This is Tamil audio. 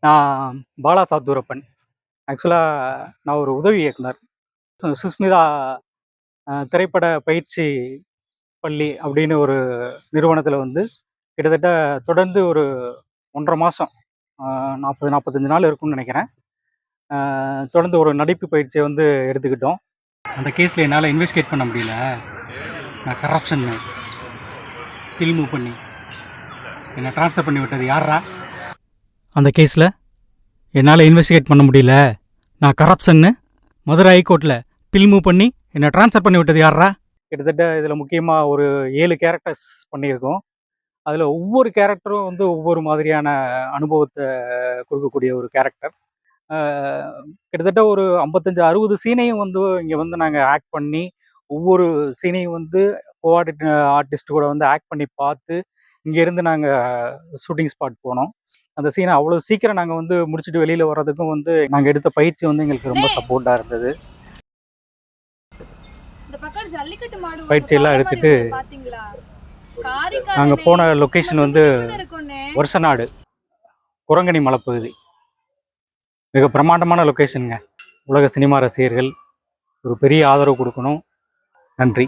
நான் பாலா சாத்தூரப்பன். ஆக்சுவலாக நான் ஒரு உதவி இயக்குனர். சுஸ்மிதா திரைப்பட பயிற்சி பள்ளி அப்படின்னு ஒரு நிறுவனத்தில் வந்து கிட்டத்தட்ட தொடர்ந்து ஒரு 1.5 மாதம் 40-45 நாள் இருக்கும்னு நினைக்கிறேன். தொடர்ந்து ஒரு நடிப்பு பயிற்சியை வந்து எடுத்துக்கிட்டோம். அந்த கேஸில் என்னால் இன்வெஸ்டிகேட் பண்ண முடியல. நான் கரப்ஷன் ஃபில் மூவ் பண்ணி என்னை ட்ரான்ஸ்ஃபர் பண்ணி விட்டது யாரா? அந்த கேஸில் என்னால் இன்வெஸ்டிகேட் பண்ண முடியல. நான் கரப்ஷன்னு மதுரை ஹைகோர்ட்டில் பில் மூவ் பண்ணி என்னை ட்ரான்ஸ்ஃபர் பண்ணி விட்டது யாரா? கிட்டத்தட்ட இதில் முக்கியமாக ஒரு 7 கேரக்டர்ஸ் பண்ணியிருக்கோம். அதில் ஒவ்வொரு கேரக்டரும் வந்து ஒவ்வொரு மாதிரியான அனுபவத்தை கொடுக்கக்கூடிய ஒரு கேரக்டர். கிட்டத்தட்ட ஒரு 55-60 சீனையும் வந்து இங்கே வந்து நாங்கள் ஆக்ட் பண்ணி, ஒவ்வொரு சீனையும் வந்து ஆர்டிஸ்ட் கூட வந்து ஆக்ட் பண்ணி பார்த்து, இங்கேருந்து நாங்கள் ஷூட்டிங் ஸ்பாட் போனோம். அந்த சீனை அவ்வளோ சீக்கிரம் நாங்கள் வந்து முடிச்சுட்டு வெளியில் வர்றதுக்கும் வந்து நாங்கள் எடுத்த பயிற்சி வந்து எங்களுக்கு ரொம்ப சப்போர்ட்டாக இருந்தது. பயிற்சியெல்லாம் எடுத்துட்டு நாங்கள் போன லொக்கேஷன் வந்து வருஷநாடு குரங்கணி மலைப்பகுதி. மிக பிரமாண்டமான லொக்கேஷனுங்க. உலக சினிமா ரசிகர்கள் ஒரு பெரிய ஆதரவு கொடுக்கணும். நன்றி.